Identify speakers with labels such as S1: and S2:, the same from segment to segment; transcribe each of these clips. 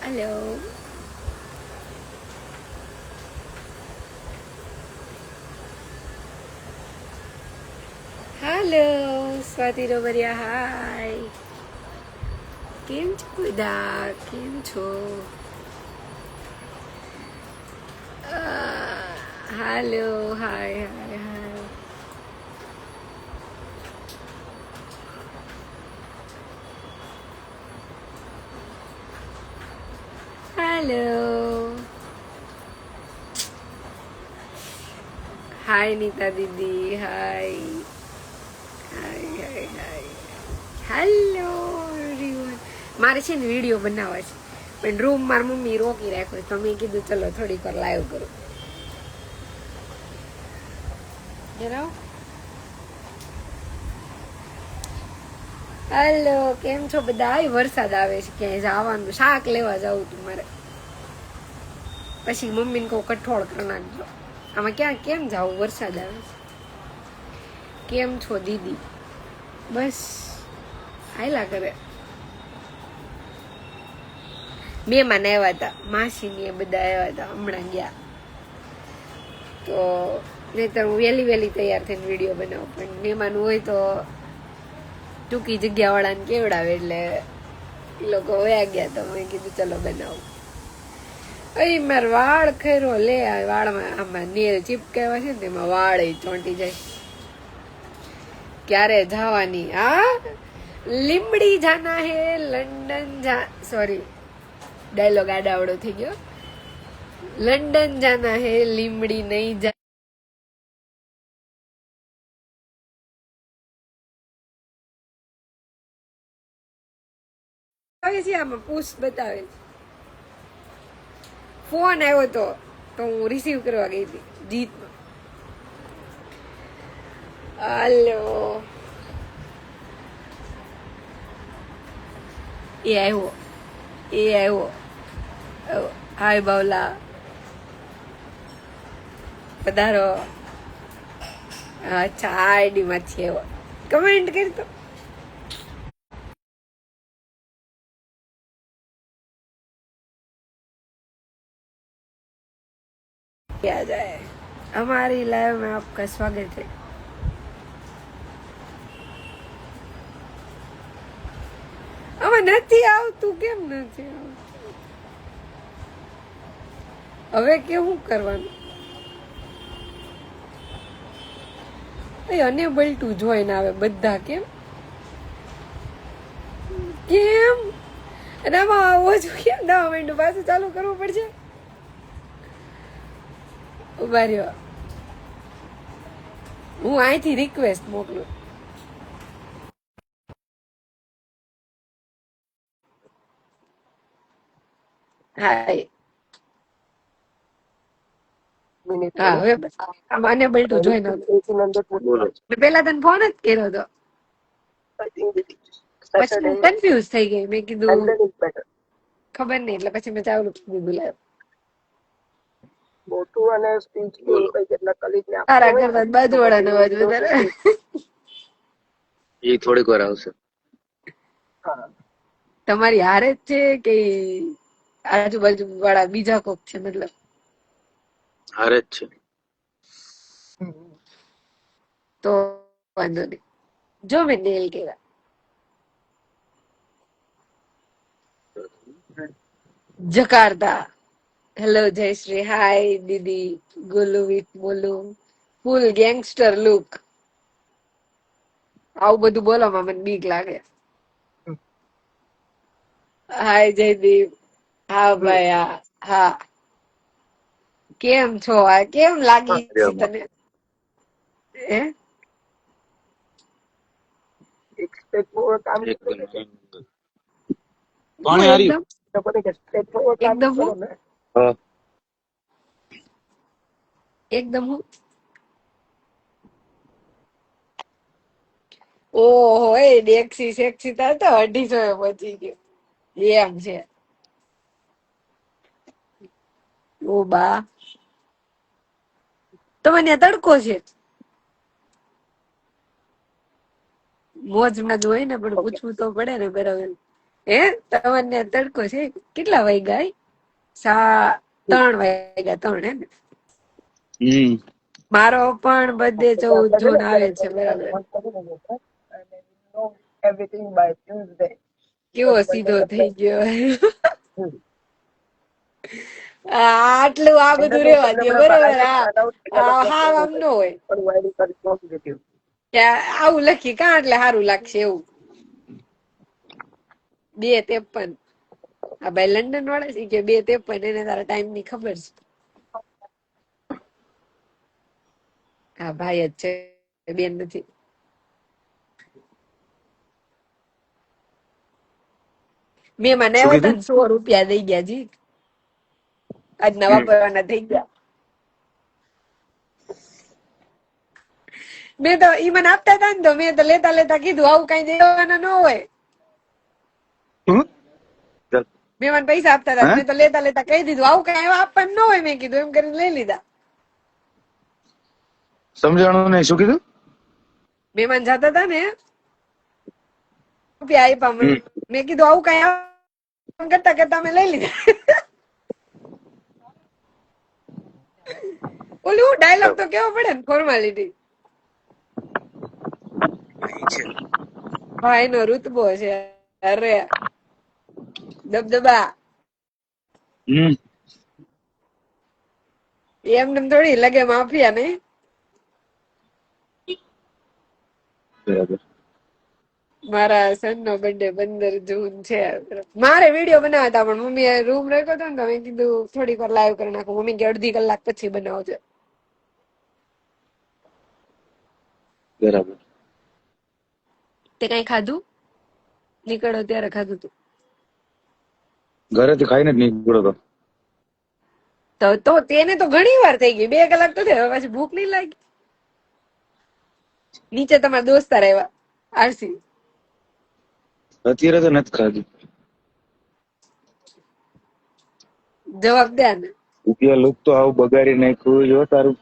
S1: Hello. Hello. Swati Robaria. Hi. કેમ છો બધા? કેમ છો? Hello. Hi. Hi. Hi. Hello. Hi Nita Didi. Hi. Hi. Hi. Hi. Hello everyone. મારે છે ને વિડીયો બનાવવા છે, પણ રૂમ મારી મમ્મી રોકી રાખ્યો તો મેં કીધું ચલો થોડીક વાર લાઈવ કરું. જણાવો. હેલો, કેમ છો બધા? વરસાદ આવે છે, ક્યાંય જવાનું શાક લેવા જવું તું મારે. પછી મમ્મીને કહું કઠોળ કરી નાખજો. આમાં ક્યાં કેમ જાવું? વરસાદ આવે છે. કેમ છો દીદી? બસ હાયલા કરે. મહેમાન આવ્યા હતા, માસીની એ બધા આવ્યા હતા, હમણાં ગયા. તો નહીતર હું વહેલી તૈયાર થઈને વિડીયો બનાવું, પણ મહેમાન હોય તો ટૂંકી જગ્યા વાળાને કેવડાવે એટલે એ લોકો વયા ગયા, તો મેં કીધું ચલો બનાવું. અહીં મારો વાળ ખર્યો લે, આ વાળમાં આમાં નેલ ચીપકાવ્યા છે ને તેમાં વાળ ચોંટી જાય. ક્યારે જવાની? હા, લીમડી જાના હે લંડન સોરી ડાયલોગ આડાવડો થઈ ગયો. લંડન જાના હે લીમડી નહીં જા. આવે છે આમાં પુશ બતાવે છે. ફોન આવ્યો તો હું રિસીવ કરવા ગઈ હતી જીતમાં. હાલો, એ આવ્યો. હાય બાવલા, પધારો. અચ્છા, આઈડી માંથી આવ્યો. કમેન્ટ કરી તો. क्या जाए, हमारी लाइव में आपका स्वागत है. આમાં નથી આવતું, કેમ નથી આવતું? હવે કેવું કરવાનું? અનેબલ ટુ જોઈન આવે બધા, કેમ કેમ? અને આમાં આવો જોઈએ 9 મિનિટ પાછું ચાલુ કરવું પડશે. ઉભા રહ્યો, હું અહીંથી રિક્વેસ્ટ મોકલું. હાય. હા, હવે આમ અનેબલ ટુ જોઈન પેલા તને ફોન જ કર્યો હતો, પછી હું કન્ફ્યુઝ થઈ ગઈ. મેં કીધું ખબર નહીં, એટલે પછી મેં ચાલુ કીધું લાવ. તારા કરતા બાજુવાળાનો અવાજ વધારે.
S2: એ થોડીક વાર આવશે.
S1: તમારી હારે જ છે કે આજુબાજુ વાળા બીજા કોક છે? મતલબ
S2: હારે જ છે.
S1: તો વાંધો નહીં. જો મેં નેલ કેવા. જકાર્તા. હેલો જયશ્રી. હાય દીદી. Golu with Molu. Full gangster look. આવું બધું બોલવામાં મને બીક લાગે. હાય જયદીપ. હા ભાઈ, હા. કેમ છો? આ કેમ લાગી છે તને? હે? હું એકદમ હું એકદમ હું ઓહો, એ ડેક્સી સેક્સી તો 250 પહોંચી ગયો એમ છે. ઓ બા, તો મને તડકો છે. મોજમાં જ હોય ને, પણ પૂછવું તો પડે ને બરાબર. હે તમને તડકો છે કેટલા વાગ્યા 3 વાગ્યા 3 હે ને મારો પણ બધે 14 જૂન આવે છે બરાબર કેવો સીધો થઈ ગયો આટલું આ બધું રેવા દે બરોબર હા આમ ન હોય કે આવું લખી કાં એટલે સારું લાગશે એવું 2:53 આ ભાઈ લંડન વાળા છે કે 2:53 એને તારા ટાઈમ ની ખબર છે હા ભાઈ જ છે બેન નથી મેં મને
S2: શું
S1: આવ્યા હતા
S2: કીધું?
S1: ને 100 રૂપિયા દઈ ગયા જી આજના વાપરવાના થઈ ગયા મેં તો ઈ મને આપતા હતા ને તો મેં તો લેતા લેતા કીધું આવું કઈ દેવાના ન હોય મેં મને પૈસા આપતા હતા મેં તો લેતા લેતા કહી દીધું આવું કઈ આપવાનું ન હોય મેં કીધું એમ કરીને લઈ લીધા
S2: સમજાણું નહીં, શું કીધું?
S1: મહેમાન જતા હતા ને રૂપિયા આપ્યા મને મેં કીધું આવું કઈ કરતા કરતા મેં લઈ લીધા ઓલું ડાયલોગ તો કેવો પડે ને ફોર્માલિટી ભાઈ નો રૂતબો છે અરે દબદબા એમને થોડી લગે માફિયા નહીં
S2: બરાબર.
S1: મારા સન નો બર્થડે 15 જૂન છે મારે વિડીયો બનાવ્યા હતા પણ મમ્મી રૂમ રાખ્યો હતો ને તો મેં કીધું થોડીક વાર લાઈવ કરી નાખું મમ્મી કે અડધી કલાક પછી બનાવજો
S2: બરાબર.
S1: તે કઈ ખાધું નીકળો ત્યારે ખાધું તું
S2: ઘરેથી ખાઈને જ નીકળ્યો
S1: તો તેને તો ઘણી વાર થઈ ગઈ 2 કલાક તો થઈ હવે પાછી ભૂખ નહીં લાગી નીચે તમારા દોસ્તાર આવ્યા આરસી
S2: તો અત્યારે તો નથી ખાધું.
S1: જવાબ દે ને
S2: રૂપિયા લુક તો આવું બગાડી નાખ્યું જો તારું.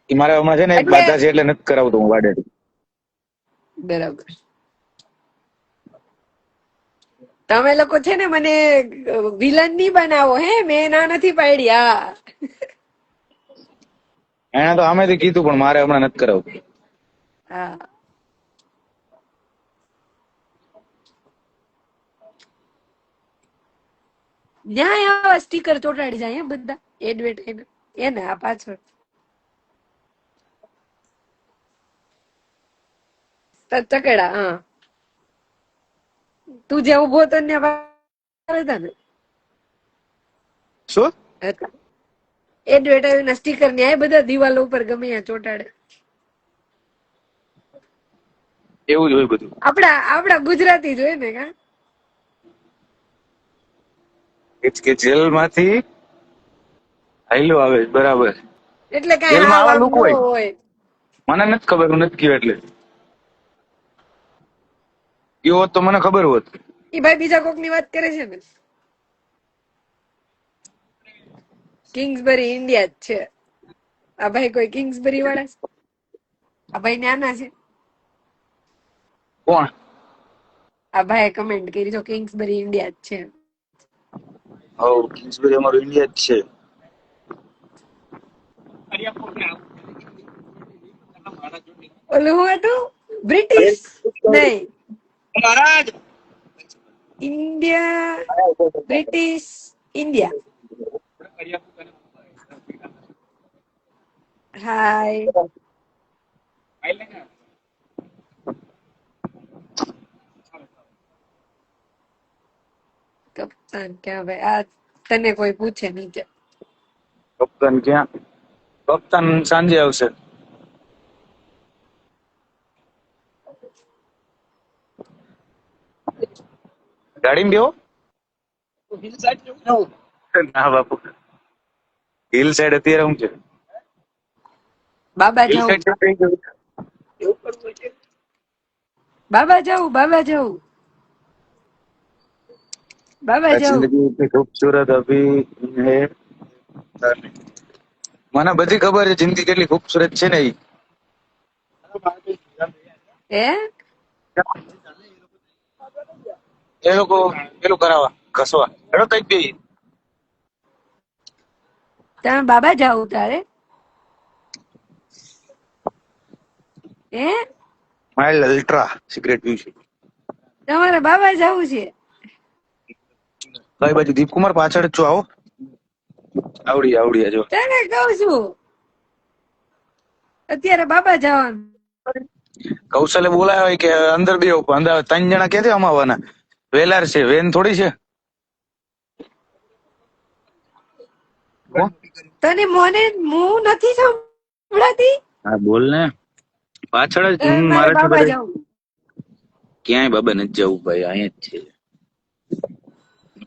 S2: એ મારા હમણાં છે ને એક બાધા છે એટલે નથી કરાવતો હું વાડેથી.
S1: બરાબર તમે લોકો છે ને મને વિલન ની બનાવો હે મેં ના નથી પાડી હા
S2: એને તો સામેથી કીધું પણ મારે હમણાં નથી કરાવતું.
S1: હા ન્યાય આવા સ્ટીકર ચોટાડી જાય હે બધા એડવર્ટાઈઝ એને આ પાછળ ચકેડા હા તું જે ઉભો હતો ને હતા ને
S2: શું
S1: એડવર્ટાઈઝ ના સ્ટીકર ને આ બધા દિવાલો ઉપર ગમે ત્યાં ચોટાડે
S2: એવું જ હોય બધું.
S1: આપડા ગુજરાતી જ હોય ને કા
S2: કે જેલમાંથી હાઈલો આવે બરાબર.
S1: એટલે કઈ
S2: જેલમાં
S1: હાવ
S2: આવા
S1: આમ
S2: લોકો
S1: ન
S2: હોય
S1: હોય
S2: મને નથી ખબર હું નથી ગયો એટલે ગયો હોત તો મને ખબર હોત.
S1: એ ભાઈ બીજા કોક ની વાત કરે છે ને કિંગ્સબરી ઇન્ડિયા જ છે આ ભાઈ કોઈ કિંગ્સબરી વાળા છે આ ભાઈ નાના છે
S2: કોણ?
S1: આ ભાઈ કમેન્ટ કરી જો કિંગ્સબરી ઇન્ડિયા જ છે
S2: હવ કિંગ્સબરી અમારું ઇન્ડિયા જ છે.
S1: ઓલું હું હતું બ્રિટિશ નહીં ઇન્ડિયા બ્રિટિશ ઇન્ડિયા હાય કપ્તાન ક્યાં ભાઈ આ તને કોઈ પૂછે નીચે
S2: કપ્તાન ક્યાં? કપ્તાન સાંજે આવશે. ગાડીમાં બેહો. ના બાપુ હિલ સાઈડ અત્યારે હું છે
S1: બાબા
S2: હિલ
S1: જાઉં
S2: સાઈડ
S1: બાબા જાઉં બાબા જાઉં
S2: જિંદગી इतनी खूबसूरत अभी है મને બધી ખબર છે જિંદગી કેટલી ખૂબસૂરત છે ને ઈ
S1: હે
S3: એ લોકો પેલું કરાવવા ઘસવા હેડો કઈ બે
S1: તમે બાબા જાવ તારે હે
S3: માઇલ્ડ અલ્ટ્રા સિગરેટ પીવું છે.
S1: તમારે બાબા જવું છે
S3: કઈ બાજુ દીપકુમાર પાછળ જ છો આવો આવડી આવડી જો
S1: તને કઉ છું અત્યારે બાબા જવાનું
S3: કૌશલે બોલાયો હોય કે અંદર બે અંદર 3 જણા ક્યાંથી અમાવાના વેલાર છે વેન થોડી છે. હો?
S1: તને મોને હું નથી સંભળાતી
S3: હા બોલ ને પાછળ જ
S1: મારે
S3: મારા છે
S1: બાબા
S3: બધા
S1: જવું
S3: ક્યાંય બાબા નથી જવું ભાઈ અહીંયા જ છે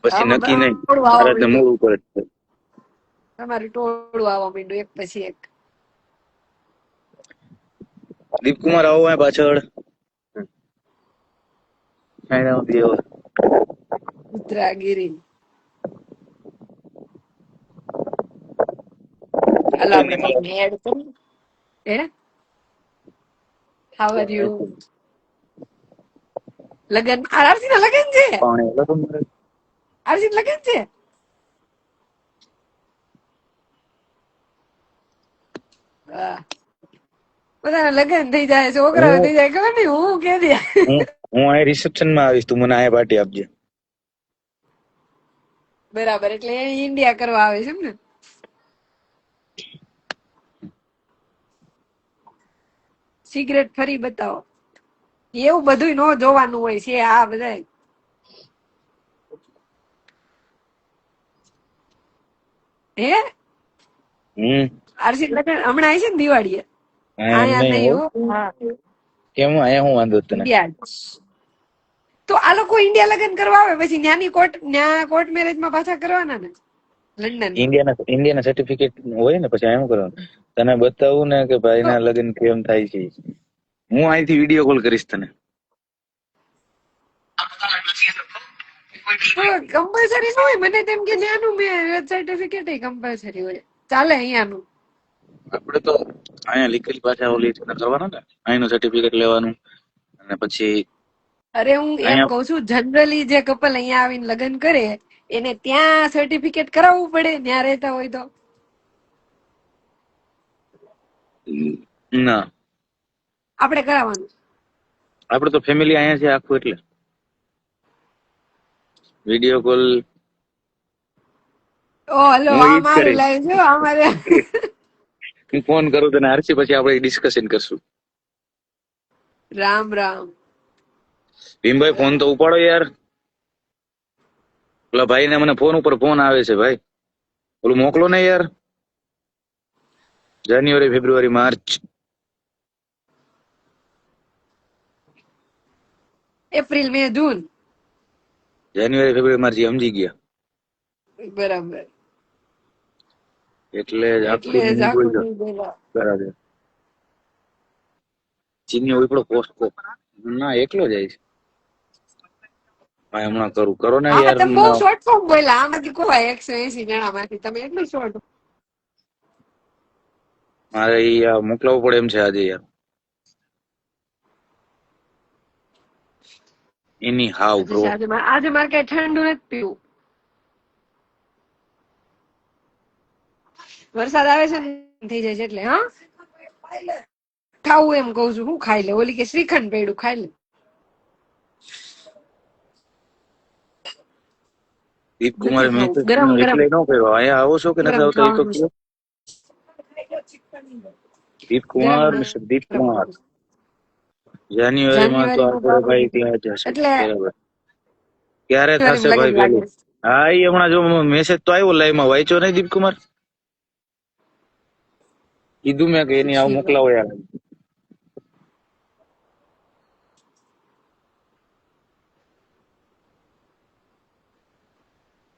S3: પછી
S1: આમાં
S3: નક્કી નહીં
S1: ટોળું આવવા
S3: મારા તો
S1: માંડ્યું
S3: મૂળ ઉપર જ છે.
S1: તમારું ટોળું આવવા માંડ્યું એક પછી એક
S3: દીપકુમાર આવો હોય પાછળ કાંઈ ના હોતી હવે.
S1: ઉત્તરાગીરી હાલો આપણે કોઈને એડ કરી હે હાવ આર યુ લગન આરસી ના લગન છે
S3: પાણી એટલે તો મારે
S1: આરસી લગન છે વાહ. બધાના લગન થઈ જાય છોકરાઓ
S3: હું
S1: થઈ જાય ખબર નહીં હું કે દે
S3: હું હું અહીં રિસેપ્શન માં આવીશ તું મને અહીંયા પાર્ટી આપજે.
S1: બરાબર એટલે ઇન્ડિયા કરવા આવે છે એમ ને સિગરેટ ફરી બતાવો એવું બધું નો જોવાનું હોય છે આ બધા હે આરસી લગન હમણાં આવી છે ને દિવાળીએ
S3: એમ
S1: આયા
S3: નહીં
S1: નહીં
S3: હો
S1: હો હા
S3: કેમ અહીંયા હું વાંધો તને
S1: ઇન્ડિયા તો આ લોકો ઇન્ડિયા લગન કરવા આવે પછી ન્યાની કોર્ટ મેરેજ માં પાછા કરવાના ને લંડન માં
S3: ઇન્ડિયાના સર્ટિફિકેટ હોય ને પછી શું કરવાનું તને બતાવું ને કે ભાઈ ના લગ્ન કેમ થાય છે હું અહીંથી વિડીયો કોલ કરીશ તને
S1: કમ્પલસરી ન હોય મને તેમ કે ન્યાનું મેરેજ સર્ટિફિકેટ કમ્પલસરી હોય ચાલે અહીંયાનું
S3: આપણે તો અહીંયા લીગલી પાછા ઓલી રીતના કરવાના ને અહીંનું સર્ટિફિકેટ લેવાનું અને પછી
S1: અરે હું એમ કઉ છું જનરલી જે કપલ અહીંયા આવીને લગ્ન કરે એને ત્યાં સર્ટિફિકેટ કરાવવું પડે ત્યાં રહેતા હોય તો
S3: ના
S1: આપણે કરાવવાનું
S3: આપણે તો ફેમિલી અહીંયા છે આખું એટલે વિડીયો કોલ
S1: ઓ હલો
S3: હું
S1: આ
S3: ઈ જ
S1: મારું
S3: કરીશ
S1: લાઈવ છે અમારે
S3: હું ફોન કરું તને આરસી પછી આપણે ડિસ્કશન કરશું.
S1: રામ રામ
S3: ભીમભાઈ ફોન તો ઉપાડો યાર પેલા ભાઈ ને મને ફોન ઉપર ફોન આવે છે ભાઈ ઓલું મોકલો ને યાર જાન્યુઆરી ફેબ્રુઆરી માર્ચ
S1: એપ્રિલ મે જૂન
S3: જાન્યુઆરી ફેબ્રુઆરી માર્ચ એ સમજી ગયા
S1: બરાબર
S3: એટલે જ
S1: એટલે
S3: આખું
S1: જ
S3: નહીં
S1: આખું
S3: બોલ્યો
S1: નહીં બોલા
S3: બરાબર ચીની ઉપડો પોસ્ટ ના એકલો જાય છે ભાઈ હમણાં કરું કરો ને
S1: આમાં
S3: યાર
S1: તમે બહુ શોર્ટ ફોર્મ બોલ્યા આમાંથી કોઈ 180 જણા માંથી તમે એટલું શોર્ટ
S3: મારે ઈ આ મોકલાવવું પડે એમ છે આજે યાર એની હાવ બ્રો
S1: આજે મારે કઈ ઠંડુ નથી પીવું વરસાદ આવે છે ને થઈ જાય છે એટલે હા ખાવું એમ કઉ છું હું ખાઈ લે ઓલી કે શ્રીખંડ પેડું ખાઈ લે
S3: દીપ
S1: નથી
S3: કુમારે
S1: ખાવું
S3: મેસેજ
S1: ગરમ ગરમ
S3: રિપ્લાય ન કર્યો અહીંયા આવો છો કે નથી
S1: ગરમ
S3: આવતા એ તો
S1: ખાવાનું
S3: કહો દીપ
S1: ગરમ
S3: કુમાર મિસ્ટર દીપ કુમાર જાન્યુઆરીમાં તો આપણે ભાઈ ત્યાં જશે
S1: એટલે
S3: બરાબર ક્યારે થશે
S1: લગન
S3: ભાઈ
S1: લાગે
S3: પેલું હા ઈ હમણાં જો મેસેજ તો આવ્યો લાઈવ માં વાંચ્યો નહીં દીપ કુમાર કીધું મેં કે એની આવ મોકલાવો યાર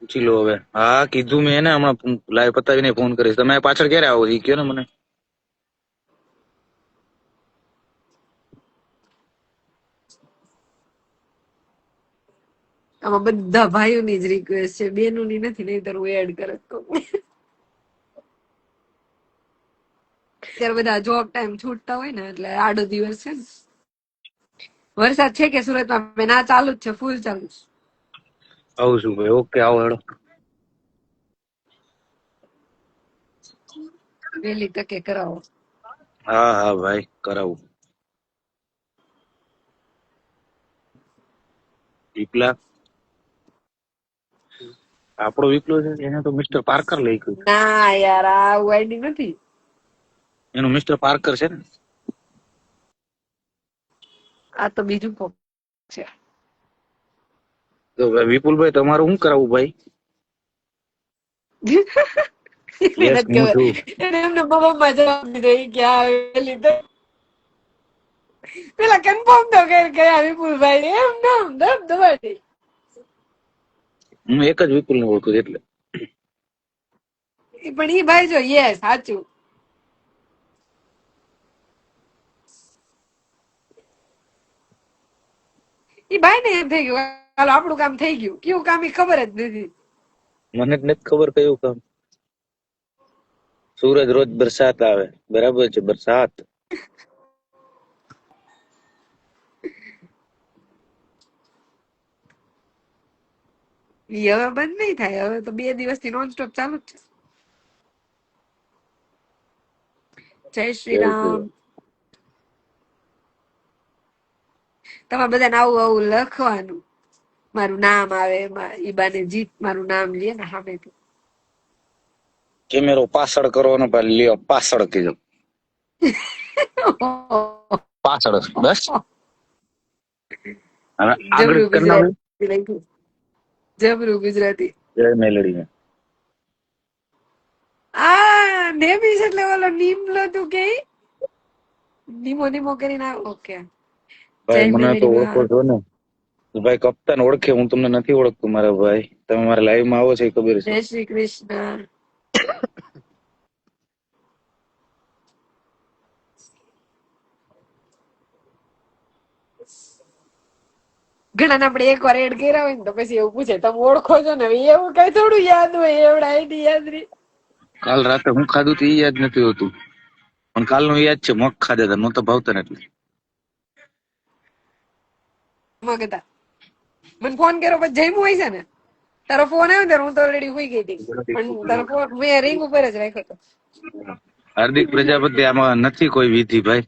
S3: પૂછી લો હવે હા કીધું મેં એને હમણાં લાઈવ પતાવીને ફોન કરીશ તમે પાછળ ક્યારે આવો ઈ કયો ને મને
S1: આમાં બધા ભાઈઓની જ રિક્વેસ્ટ છે બેનોની નથી નહીતર હું એડ કરત કહું ત્યારે બધા જોબ ટાઈમ છૂટતા હોય ને એટલે આડો દિવસ છે ને વરસાદ છે કે સુરતમાં? મેં ના ચાલુ જ છે, ફૂલ ચાલુ છે.
S3: આવું છું ભાઈ. ઓકે, આવો હેડો.
S1: વહેલી તકે કરાવો.
S3: હા હા ભાઈ, કરાવું. વિપલા, આપણો વિપલો છે એને તો મિસ્ટર પાર્કર લઈ ગયું.
S1: ના યાર, આ આઈડી નથી.
S3: એનું મિસ્ટર પાર્કર છે ને.
S1: આ તો બીજું કોક છે.
S3: તો ભાઈ વિપુલભાઈ, તમારું શું કરાવવું ભાઈ?
S1: એને
S3: યસ,
S1: નથી
S3: હું
S1: ખબર.
S3: છું.
S1: એને એમને મમ્મા જવાબ દીધો ઈ કે આ વહેલી તકે. પેલા કન્ફર્મ તો કર કયા વિપુલભાઈ, એમ નામ દબાડી.
S3: હું એક જ વિપુલ ને ઓળખું છું એટલે.
S1: પણ ઈ ભાઈ જો યસ સાચું. ઈ ભાઈ ને એમ થઈ ગયું હાલો આપણું કામ થઈ ગયું. કેવું કામ ઈ ખબર જ નથી.
S3: મને જ નથી ખબર કયું કામ. સૂરજ રોજ બરસાત આવે, બરાબર છે, બરસાત.
S1: ઈ હવે બંધ નહીં થાય. હવે તો 2 દિવસથી નોન સ્ટોપ ચાલુ જ છે. જય શ્રી રામ. તમારે બધાને આવું આવું લખવાનું. મારું નામ આવે એમાં. ઈ બાને જીત મારું નામ લે ને સામેથી.
S3: કેમેરો પાછળ કરવાનો, ભાઈ લ્યો પાછળ કીધું. પાછળ બસ. હવે આગળ
S1: જબરું
S3: કરી નાખું.
S1: ગુજરાતી લખ્યું. જબરું ગુજરાતી.
S3: જય મેલડી.
S1: આ નેમીસ એટલે ઓલો નીમલો તું કે નીમો નીમો કરીને ઓકે. જય
S3: ભાઈ મને તો
S1: મેલડી
S3: ઓળખો
S1: માં.
S3: છો ને. ભાઈ કપ્તાન ઓળખે, હું તમને નથી ઓળખતું મારા ભાઈ. તમે મારા લાઈવ માં આવો છો એ ખબર છે.
S1: જય શ્રી કૃષ્ણ. ઘણા આપણે એકવાર એડ કર્યા હોય ને તો પછી એવું પૂછે તમે ઓળખો છો ને. એવું કઈ થોડું યાદ હોય, એવડા આઈડી યાદ રહી.
S3: કાલ રાતે હું ખાધું તો એ યાદ નથી હોતું, પણ કાલનું યાદ છે. મગ ખાધા હતા, નહોતા ભાવતા ને એટલે.
S1: મગતા મને ફોન કર્યો પછી જમ્યું હોય છે ને. તારો ફોન આવ્યો ત્યારે હું તો ઓલરેડી હોઈ ગઈ હતી. પણ તારો ફોન મેં રિંગ ઉપર જ રાખ્યો હતો.
S3: હાર્દિક પ્રજાપતિ, આમાં નથી કોઈ વિધિ ભાઈ.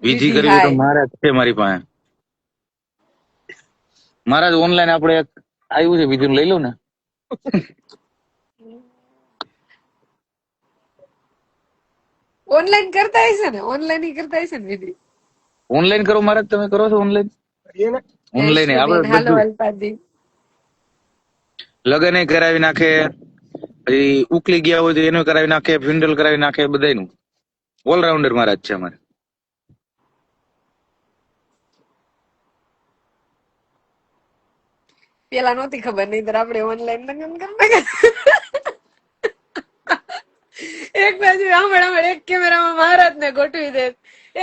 S3: વિધિ
S1: વિધિ
S3: કરવી તો
S1: હાય.
S3: મારા જ છે, મારી પાસે. મારા જ ઓનલાઈન આપણે એક આવ્યું છે, બીજું લઈ લઉં ને.
S1: ઓનલાઈન કરતા હશે ને. ઓનલાઈન કરતા હશે ને વિધિ.
S3: ઓનલાઈન કરો મારા, તમે કરો છો ઓનલાઈન? ઓનલાઈન
S1: જયશ્રીબેન
S3: આપણે
S1: હાલો
S3: બધું
S1: અલ્પાદી.
S3: લગ્ન કરાવી નાખે, પછી ઉકલી ગયા હોય તો એનું કરાવી નાખે, ફ્યુનરલ કરાવી નાખે, બધાનું ઓલરાઉન્ડર મારા જ છે અમારે.
S1: પેલા નહોતી ખબર, નહીં તો આપણે ઓનલાઈન લગ્ન કરતા. એક બાજુ હમણાં એક કેમેરામાં મહારાજ ને ગોઠવી દે,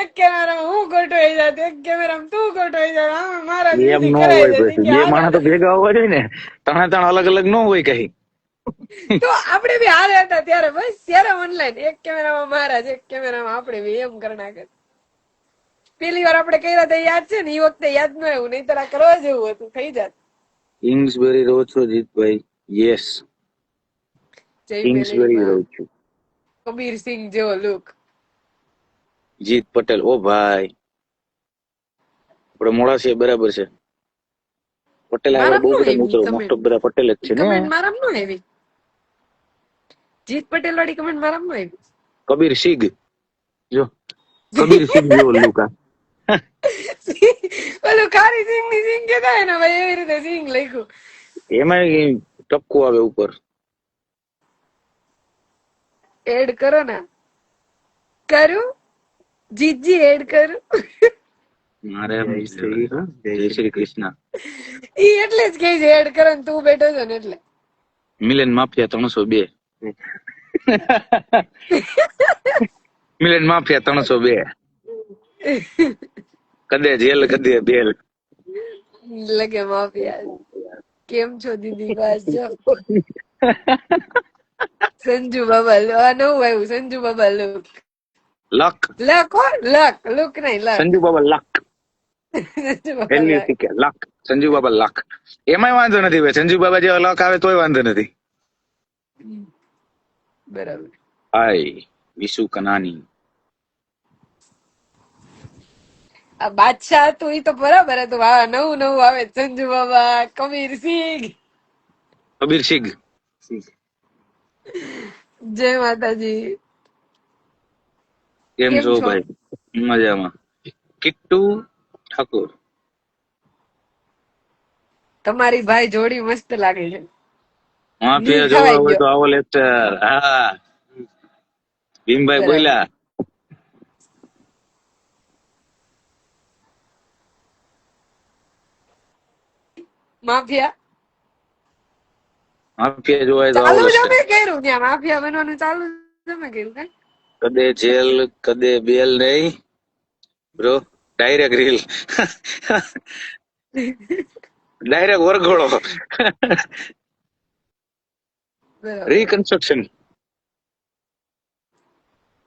S1: એક કેમેરામાં હું ગોઠવાઈ જાત, એક કેમેરામાં તું ગોઠવાઈ જાત. આમાં મહારાજ
S3: એમ
S1: વિધિ
S3: ન
S1: કરાવી
S3: હોય
S1: દે
S3: પછી
S1: કે
S3: બે
S1: હાલો
S3: માણસ તો ભેગા હોવા જોઈએ ને. ત્રણે અલગ અલગ ન હોય કઈ.
S1: તો આપણે બી હારે હતા ત્યારે બસ ત્યારે ઓનલાઈન એક કેમેરામાં મહારાજ એક કેમેરામાં આપણે બી એમ કરી નાખે. પેલી વાર આપણે કર્યા હતા યાદ છે ને. એ વખતે યાદ ન આવ્યું, નહીં તો કરવા જેવું હતું, થઈ જાત.
S3: કિંગ્સબેરી રહો છો જીતભાઈ? યસ,
S1: જય
S3: કિંગ્સબેરી
S1: મેલડીમાં
S3: રહું છું.
S1: કબીર સિંહ જેવો લુક.
S3: જીત પટેલ, ઓ ભાઈ આપણે મોડા છે, બરાબર છે. પટેલ આગળ
S1: મારામ
S3: બહુ
S1: નો
S3: બધા
S1: આવી
S3: મિત્રો, મોસ્ટ
S1: કમેન્ટ.
S3: ઓફ બધા પટેલ જ છે ને.
S1: કમેન્ટ મારામ નો આવી. જીત પટેલ વાળી કમેન્ટ મારામ નો આવી.
S3: કબીર સિંહ, જો કબીર સિંહ જેવો લુક.
S1: ઓલું ખારી સિંગ ની સિંગ કેતા ને ભાઈ, એવી રીતે સિંગ લખ્યું.
S3: એમાં ટપકું આવે ઉપર.
S1: એડ કરો ને. કરું જીતજી એડ કરું.
S3: મારે જય શ્રી કૃષ્ણ.
S1: ઈ એટલે જ કે છે એડ કરો ને તું બેઠો છો ને એટલે.
S3: મિલન માફિયા 302. મિલન માફિયા 302. કદે જેલ કદે બેલ.
S1: લગે માફિયા. કેમ છો દીદી? બસ જો સંજુ બાબા નવું આવ્યું. સંજુ બાબા લુક.
S3: લક.
S1: લક હો, લક લુક નહીં, લક.
S3: સંજુ બાબા લક. LUCK લક. સંજુ બાબા લક. એમાંય વાંધો નથી ભાઈ, સંજુ બાબા જેવા લક આવે તોય વાંધો નથી.
S1: બરાબર.
S3: હાય વિશુ કનાની.
S1: આ બાદશાહ હતું ઈ તો બરાબર હતું. વાહ, નવું નવું આવે. સંજુ બાબા, કબીર સિંહ.
S3: કબીર સિંહ.
S1: જય માતાજી.
S3: કેમ
S1: કેમ
S3: છો
S1: છો?
S3: ભાઈ? મજામાં. કિટ્ટુ ઠાકોર.
S1: તમારી ભાઈ જોડી મસ્ત લાગે છે. દિલ
S3: માફિયા જોવા
S1: ખવાઈ
S3: હોય
S1: ગયો.
S3: તો આવો લેક્ચર. હા ભીમભાઈ
S1: બરાબર.
S3: બોલ્યા.
S1: માફિયા
S3: માફિયા જોવા હોય તો આવો
S1: ચાલુ જ
S3: લેક્ચર.
S1: અમે કર્યું ત્યાં, માફિયા બનવાનું ચાલુ જ અમે કર્યું. કઈ
S3: કદે જેલ કદે બેલ નહીં બ્રો, ડાયરેક્ટ રીલ. ડાયરેક્ટ વરઘોડો.
S1: બરાબર.
S3: Reconstruction.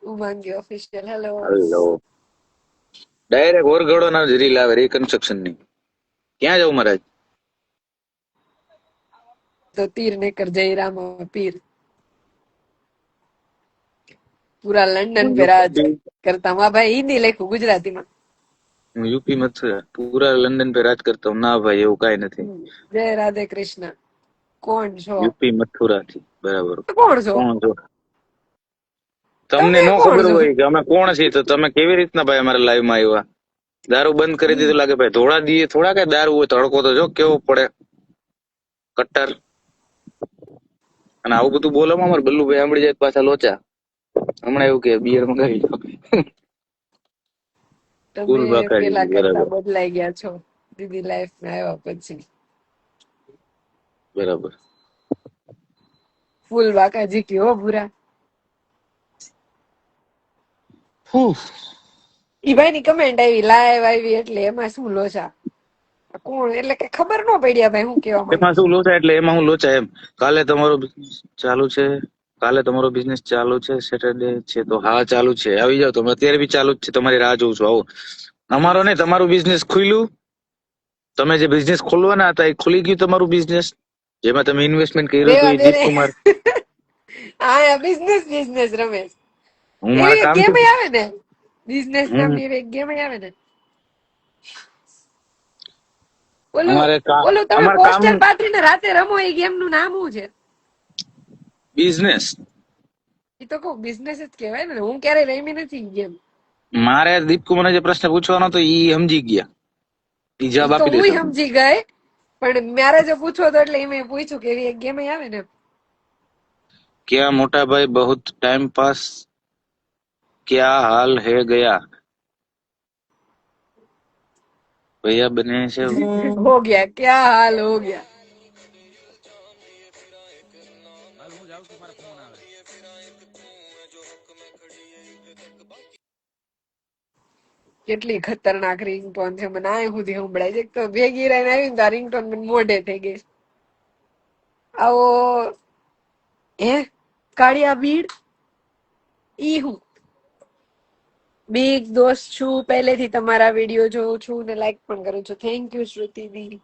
S1: Umangi official, hello.
S3: Hello. Direct વરઘોડો ના જ રીલ આવે રીકન્સ્ટ્રક્શન ની. ક્યાં જવું મહારાજ?
S1: તો તીર ને કર જય રામ પીર, પૂરા લંડન
S3: હું
S1: पे राज
S3: યુપી
S1: करता हूँ. ભાઈ હિન્દી લખ્યું ગુજરાતીમાં.
S3: હું યુપી મત પૂરા લંડન पे રાજ કરતા હું. ના ભાઈ એવું કઈ નથી.
S1: જય રાધે કૃષ્ણ. કોણ છો?
S3: યુપી મથુરા થી. બરાબર.
S1: કોણ છો?
S3: કોણ છો? તમને
S1: તમે
S3: નો
S1: કોણ
S3: ખબર
S1: છો?
S3: હોય કે અમે કોણ છીએ તો તમે કેવી રીતના ભાઈ અમારા લાઈવ માં આવ્યા? દારૂ બંધ કરી દીધું લાગે ભાઈ. ધોળા દીએ થોડા કઈ દારૂ હોય. તડકો તો જો કેવો પડે કટ્ટર. અને આવું બધું બોલવામાં અમારે બલ્લુભાઈ સાંભળી જાય તો પાછા લોચા. હમણાં એવું કે બિયર મંગાવી લો. ફૂલ
S1: તમે
S3: બાકાજી.
S1: પેલા કરતા
S3: બરાબર
S1: બદલાઈ ગયા છો દીદી લાઈફ માં આવ્યા પછી.
S3: બરાબર.
S1: ફૂલ બાકાજી की हो बुरा. ઈ ભાઈ ની કમેન્ટ આવી, લાઈવ આવી એટલે એમાં શું લોચા? કોણ એટલે કે ખબર ન પડી ભાઈ હું કેવા માંગે
S3: એમાં
S1: છે.
S3: શું લોચા એટલે એમાં હું લોચા એમ. કાલે તમારો business ચાલુ છે? કાલે તમારો બિઝનેસ ચાલુ છે? સેટરડે છે તો હા ચાલુ છે, આવી જાવ. તમે અત્યારે બી ચાલુ જ છે, તમારી રાહ જોઉં છું. આવો. અમારો નહીં, તમારું બિઝનેસ ખુલ્યું. તમે જે બિઝનેસ ખોલવાના હતા એ ખુલી ગયું તમારું બિઝનેસ, જેમાં તમે ઇન્વેસ્ટમેન્ટ કર્યું હતું
S1: રેવા
S3: એ
S1: દે રે.
S3: દીપકુમાર.
S1: હા બિઝનેસ બિઝનેસ રમેશ.
S3: હું મારા
S1: એવી એક ગેમ
S3: કામથી
S1: આવે ને, બિઝનેસ
S3: હમ
S1: નામની એવી એક ગેમ આવે ને. ઓલું
S3: અમારે
S1: ઓલું તમે
S3: અમારે કામ
S1: પોસ્ટર પાથરીને રાતે રમો, એ ગેમ નું નામ શું છે?
S3: બિઝનેસ.
S1: એ તો કહું બિઝનેસ જ કહેવાય ને. હું ક્યારેય રમી નથી ગેમ.
S3: મારે દીપકુમારને જે પ્રશ્ન પૂછવાનો હતો ઈ સમજી ગયા. ઈ
S1: એ
S3: જવાબ
S1: તો
S3: આપી
S1: હું
S3: દેતા.
S1: સમજી ગઈ, પણ મારે જો પૂછવો તો એટલે મેં પૂછ્યું કે એવી એક ગેમ આવે ને.
S3: क्या मोटा भाई बहुत टाइम पास क्या हाल है गया भैया बने से
S1: હો ગયા ક્યા હાલ હો ગયા. કેટલી ખતરનાક રિંગટોન છે, મને આ સુધી સંભળાય છે. એક તો ભેગી રહીને આવી ને તો આ રિંગટોન મને મોઢે થઈ ગઈ. આવો હે કાળિયા બીડ ઈ હું બિગ દોસ્ત છું, પહેલેથી તમારા વિડીયો જોઉં છું ને લાઈક પણ કરું છું. થેન્ક યુ શ્રુતિ દી.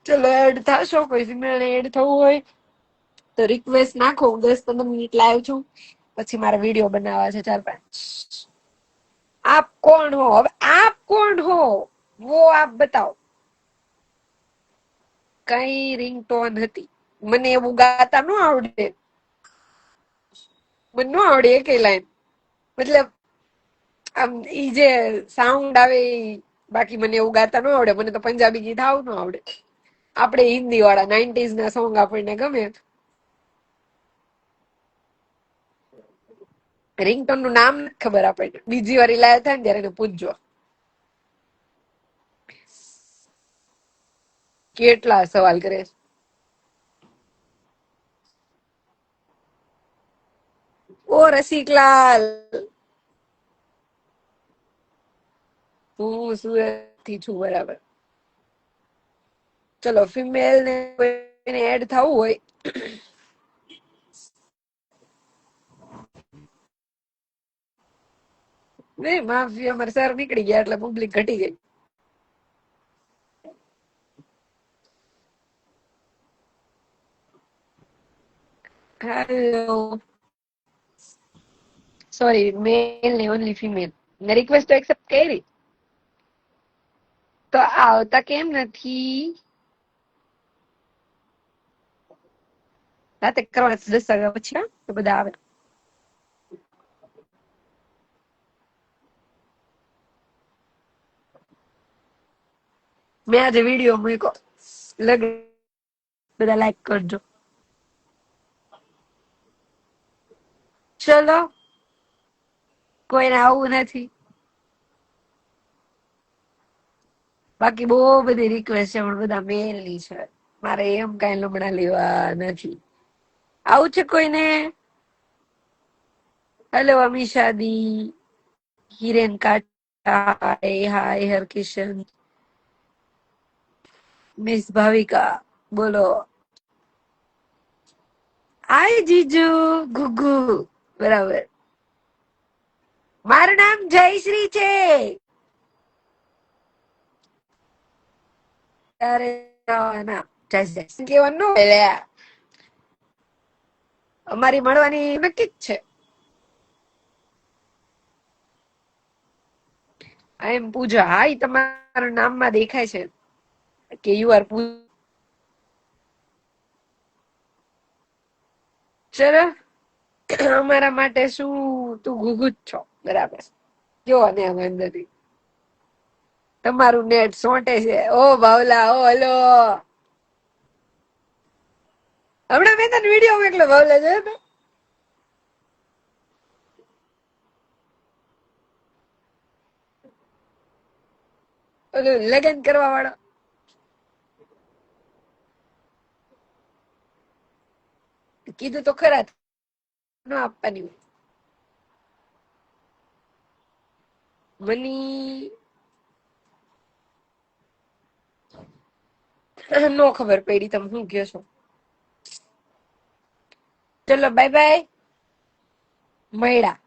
S1: ચલો એડ થશો, કોઈ ફિમેલ એડ થવું હોય તો રિક્વેસ્ટ નાખો. હું 10-15 મિનિટ લાઈવ છું, પછી મારા વિડીયો બનાવવા છે 4-5. આપ કોણ હો? હવે આપ કોણ હો વો આપ બતાઓ. કઈ રિંગટોન હતી? મને એવું ગાતા ન આવડે. મને ન આવડે એકેય લાઈન. મતલબ આમ ઈ જે સાઉન્ડ આવે બાકી મને એવું ગાતા ન આવડે. મને તો પંજાબી ગીત આવ ન આવડે. આપણે હિન્દી વાળા 90s ના સોંગ આપણને ગમે. રિંગટોન નું નામ નથી ખબર આપણને. બીજી વાર લાયા થાય ને ત્યારે એને પૂછજો. કેટલા સવાલ કરે છે. ઓ રસિકલાલ, હું સુરત થી છું. બરાબર. ચલો ફિમેલ ને એડ થવું હોય નહીં માફી અમારે સર નીકળી ગયા એટલે પબ્લિક ઘટી ગઈ. હેલો સોરી મેલ ને ઓનલી ફિમેલ ને રિક્વેસ્ટ તો એક્સેપ્ટ કરી તો આવતા કેમ નથી? રાતે કરવાના 10 વાગ્યા પછી હા? તો બધા આવે. મેં આજે વિડીયો મૂક્યો લગન બધા લાઈક કરજો. ચલો કોઈને આવું નથી. બાકી બહુ બધી રિક્વેસ્ટ છે પણ બધા મેલ ની છે. મારે એમ કઈ લમણા લેવા નથી. આવું છે કોઈને? હેલો અમીષાદી, હિરેન કાટા, હાય હરકિશન, મિસ ભાવિકા, બોલો. હાય જીજુ ગુગુ. બરાબર. મારું નામ જયશ્રી છે. તારે ના જય કેવાનું ન હોય લ્યા. અમારી મળવાની નક્કી જ છે. આઈ એમ પૂજા. હા ઈ તમારા નામમાં દેખાય છે કે યુ આર પૂજા. ચલો અમારા માટે શું તું ગુગુ જ છો. બરાબર. જો ને આમ અંદરથી તમારું નેટ સોંટે છે. ઓ ભાવલા ઓ હલો. હમણાં મેં તને વિડીયો મોકલો ભાવલા જોયો તો? ઓલું લગન કરવા વાળો. કીધું તો ખરા ન આપવાની હોય. મની નો ખબર પડી તમે શું કહો છો. ચલો બાય બાય મળ્યા.